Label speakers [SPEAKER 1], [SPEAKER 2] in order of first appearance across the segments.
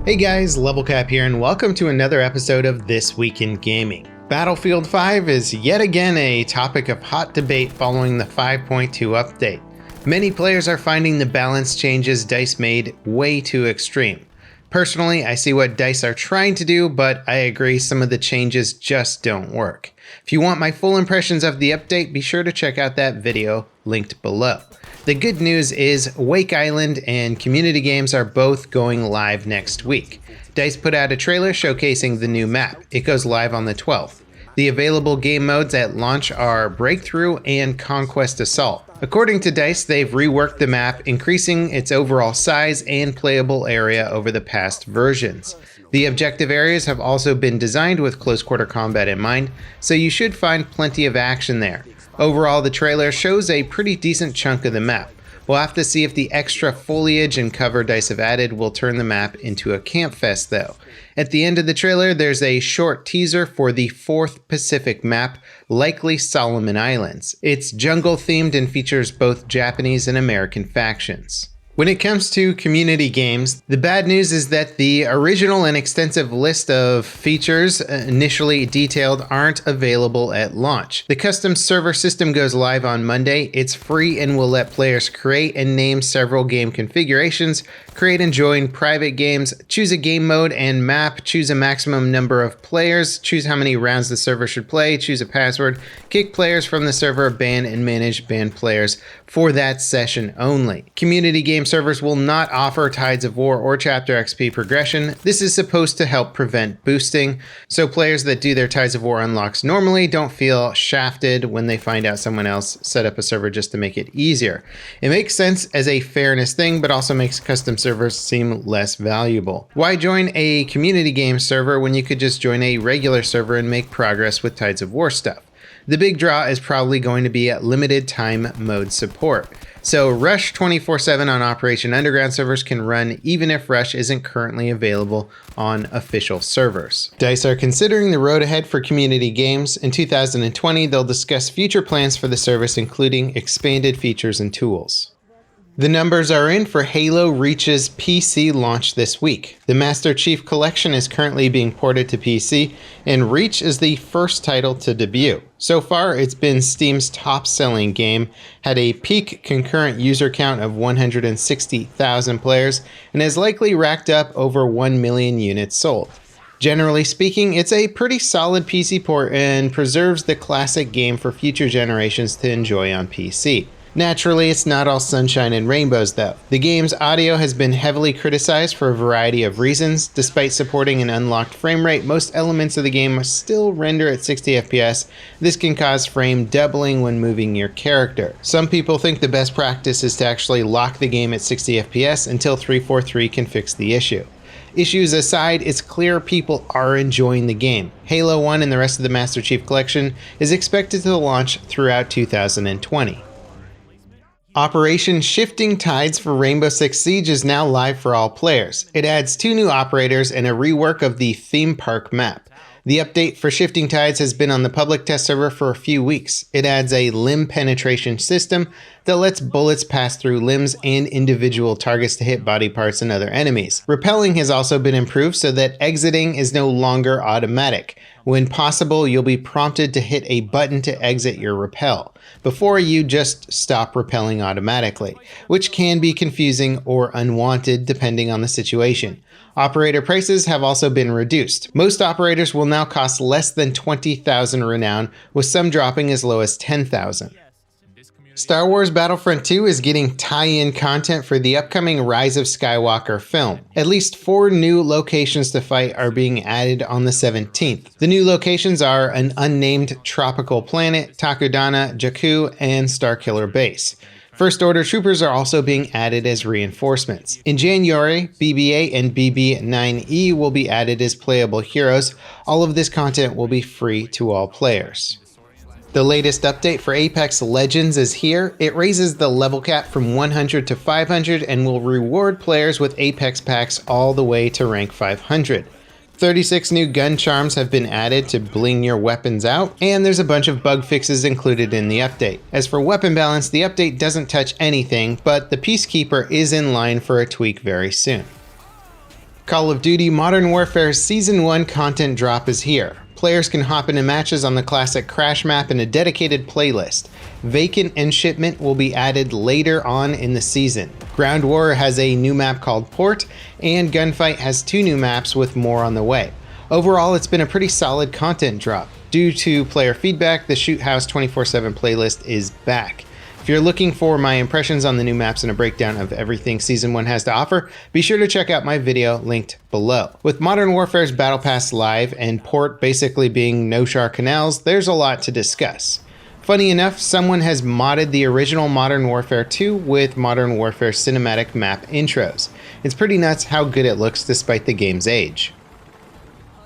[SPEAKER 1] Hey guys, LevelCap here and welcome to another episode of This Week in Gaming. Battlefield 5 is yet again a topic of hot debate following the 5.2 update. Many players are finding the balance changes DICE made way too extreme. Personally, I see what DICE are trying to do, but I agree some of the changes just don't work. If you want my full impressions of the update, be sure to check out that video linked below. The good news is Wake Island and community games are both going live next week. DICE put out a trailer showcasing the new map. It goes live on the 12th. The available game modes at launch are Breakthrough and Conquest Assault. According to DICE, they've reworked the map, increasing its overall size and playable area over the past versions. The objective areas have also been designed with close quarter combat in mind, so you should find plenty of action there. Overall, the trailer shows a pretty decent chunk of the map. We'll have to see if the extra foliage and cover DICE have added will turn the map into a campfest though. At the end of the trailer, there's a short teaser for the 4th Pacific map, likely Solomon Islands. It's jungle themed and features both Japanese and American factions. When it comes to community games, the bad news is that the original and extensive list of features initially detailed aren't available at launch. The custom server system goes live on Monday. It's free and will let players create and name several game configurations, create and join private games, choose a game mode and map, choose a maximum number of players, choose how many rounds the server should play, choose a password, kick players from the server, ban and manage banned players for that session only. Community game servers will not offer Tides of War or Chapter XP progression. This is supposed to help prevent boosting, so players that do their Tides of War unlocks normally don't feel shafted when they find out someone else set up a server just to make it easier. It makes sense as a fairness thing, but also makes custom servers seem less valuable. Why join a community game server when you could just join a regular server and make progress with Tides of War stuff? The big draw is probably going to be at limited time mode support. So Rush 24/7 on Operation Underground servers can run even if Rush isn't currently available on official servers. DICE are considering the road ahead for community games. In 2020, they'll discuss future plans for the service, including expanded features and tools. The numbers are in for Halo Reach's PC launch this week. The Master Chief Collection is currently being ported to PC, and Reach is the first title to debut. So far, it's been Steam's top-selling game, had a peak concurrent user count of 160,000 players, and has likely racked up over 1 million units sold. Generally speaking, it's a pretty solid PC port and preserves the classic game for future generations to enjoy on PC. Naturally, it's not all sunshine and rainbows though. The game's audio has been heavily criticized for a variety of reasons. Despite supporting an unlocked frame rate, most elements of the game still render at 60 FPS. This can cause frame doubling when moving your character. Some people think the best practice is to actually lock the game at 60 FPS until 343 can fix the issue. Issues aside, it's clear people are enjoying the game. Halo 1 and the rest of the Master Chief Collection is expected to launch throughout 2020. Operation Shifting Tides for Rainbow Six Siege is now live for all players. It adds 2 new operators and a rework of the theme park map. The update for Shifting Tides has been on the public test server for a few weeks. It adds a limb penetration system that lets bullets pass through limbs and individual targets to hit body parts and other enemies. Rappelling has also been improved so that exiting is no longer automatic. When possible, you'll be prompted to hit a button to exit your rappel, before you just stop rappelling automatically, which can be confusing or unwanted depending on the situation. Operator prices have also been reduced. Most operators will now cost less than 20,000 renown, with some dropping as low as 10,000. Star Wars Battlefront 2 is getting tie-in content for the upcoming Rise of Skywalker film. At least 4 new locations to fight are being added on the 17th. The new locations are an unnamed tropical planet, Takodana, Jakku, and Starkiller Base. First Order troopers are also being added as reinforcements. In January, BB-8 and BB-9E will be added as playable heroes. All of this content will be free to all players. The latest update for Apex Legends is here. It raises the level cap from 100 to 500 and will reward players with Apex packs all the way to rank 500. 36 new gun charms have been added to bling your weapons out, and there's a bunch of bug fixes included in the update. As for weapon balance, the update doesn't touch anything, but the Peacekeeper is in line for a tweak very soon. Call of Duty Modern Warfare Season 1 content drop is here. Players can hop into matches on the classic Crash map in a dedicated playlist. Vacant and Shipment will be added later on in the season. Ground War has a new map called Port, and Gunfight has 2 new maps with more on the way. Overall, it's been a pretty solid content drop. Due to player feedback, the Shoot House 24/7 playlist is back. If you're looking for my impressions on the new maps and a breakdown of everything Season 1 has to offer, be sure to check out my video linked below. With Modern Warfare's Battle Pass live and Port basically being no Char Canals, there's a lot to discuss. Funny enough, someone has modded the original Modern Warfare 2 with Modern Warfare cinematic map intros. It's pretty nuts how good it looks despite the game's age.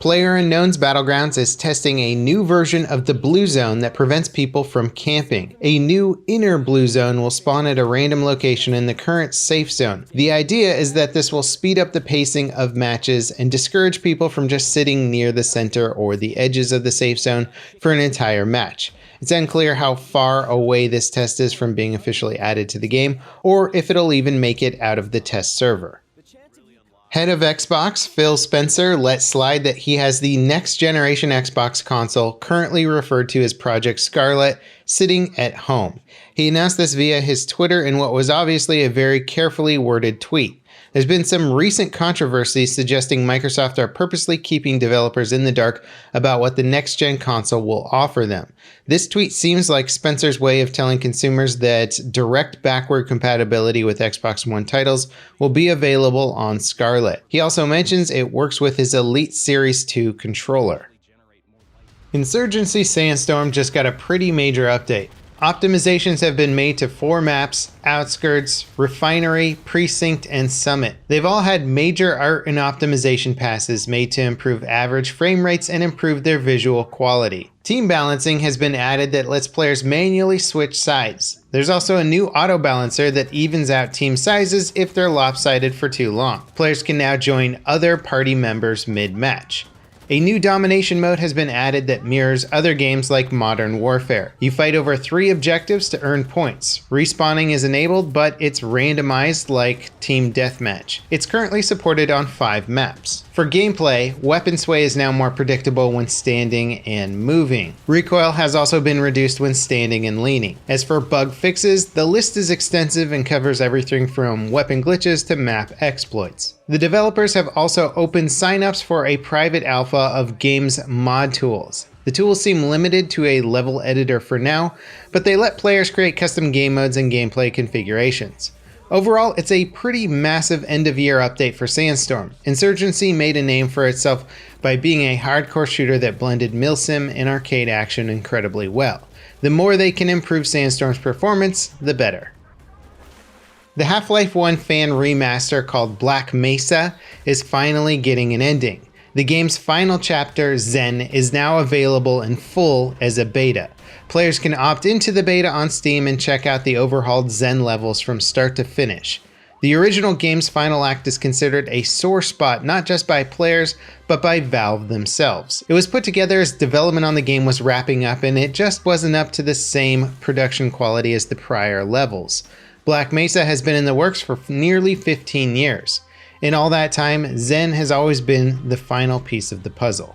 [SPEAKER 1] PlayerUnknown's Battlegrounds is testing a new version of the Blue Zone that prevents people from camping. A new inner Blue Zone will spawn at a random location in the current safe zone. The idea is that this will speed up the pacing of matches and discourage people from just sitting near the center or the edges of the safe zone for an entire match. It's unclear how far away this test is from being officially added to the game, or if it'll even make it out of the test server. Head of Xbox, Phil Spencer, let slide that he has the next generation Xbox console, currently referred to as Project Scarlett, sitting at home. He announced this via his Twitter in what was obviously a very carefully worded tweet. There's been some recent controversy suggesting Microsoft are purposely keeping developers in the dark about what the next-gen console will offer them. This tweet seems like Spencer's way of telling consumers that direct backward compatibility with Xbox One titles will be available on Scarlett. He also mentions it works with his Elite Series 2 controller. Insurgency Sandstorm just got a pretty major update. Optimizations have been made to 4 maps: Outskirts, Refinery, Precinct, and Summit. They've all had major art and optimization passes made to improve average frame rates and improve their visual quality. Team balancing has been added that lets players manually switch sides. There's also a new auto balancer that evens out team sizes if they're lopsided for too long. Players can now join other party members mid-match. A new domination mode has been added that mirrors other games like Modern Warfare. You fight over 3 objectives to earn points. Respawning is enabled, but it's randomized like Team Deathmatch. It's currently supported on 5 maps. For gameplay, weapon sway is now more predictable when standing and moving. Recoil has also been reduced when standing and leaning. As for bug fixes, the list is extensive and covers everything from weapon glitches to map exploits. The developers have also opened signups for a private alpha of game's mod tools. The tools seem limited to a level editor for now, but they let players create custom game modes and gameplay configurations. Overall, it's a pretty massive end-of-year update for Sandstorm. Insurgency made a name for itself by being a hardcore shooter that blended milsim and arcade action incredibly well. The more they can improve Sandstorm's performance, the better. The Half-Life 1 fan remaster called Black Mesa is finally getting an ending. The game's final chapter, Zen, is now available in full as a beta. Players can opt into the beta on Steam and check out the overhauled Zen levels from start to finish. The original game's final act is considered a sore spot not just by players, but by Valve themselves. It was put together as development on the game was wrapping up and it just wasn't up to the same production quality as the prior levels. Black Mesa has been in the works for nearly 15 years. In all that time, Zen has always been the final piece of the puzzle.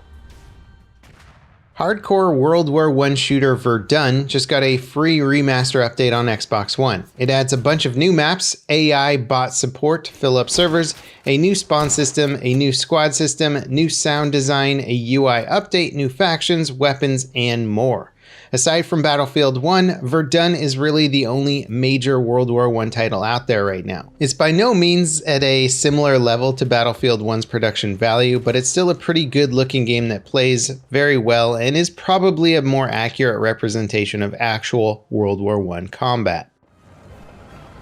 [SPEAKER 1] Hardcore World War I shooter Verdun just got a free remaster update on Xbox One. It adds a bunch of new maps, AI bot support to fill up servers, a new spawn system, a new squad system, new sound design, a UI update, new factions, weapons, and more. Aside from Battlefield 1, Verdun is really the only major World War I title out there right now. It's by no means at a similar level to Battlefield 1's production value, but it's still a pretty good looking game that plays very well and is probably a more accurate representation of actual World War I combat.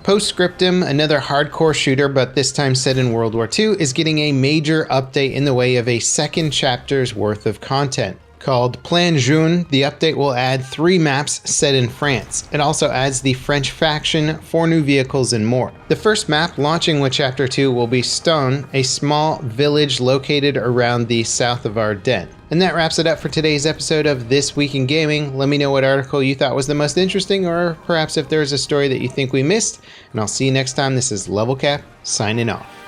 [SPEAKER 1] Postscriptum, another hardcore shooter but this time set in World War II, is getting a major update in the way of a second chapter's worth of content. Called Plan Jaune, the update will add 3 maps set in France. It also adds the French faction, 4 new vehicles, and more. The first map launching with Chapter 2 will be Stone, a small village located around the south of Ardennes. And that wraps it up for today's episode of This Week in Gaming. Let me know what article you thought was the most interesting, or perhaps if there's a story that you think we missed. And I'll see you next time. This is Level Cap, signing off.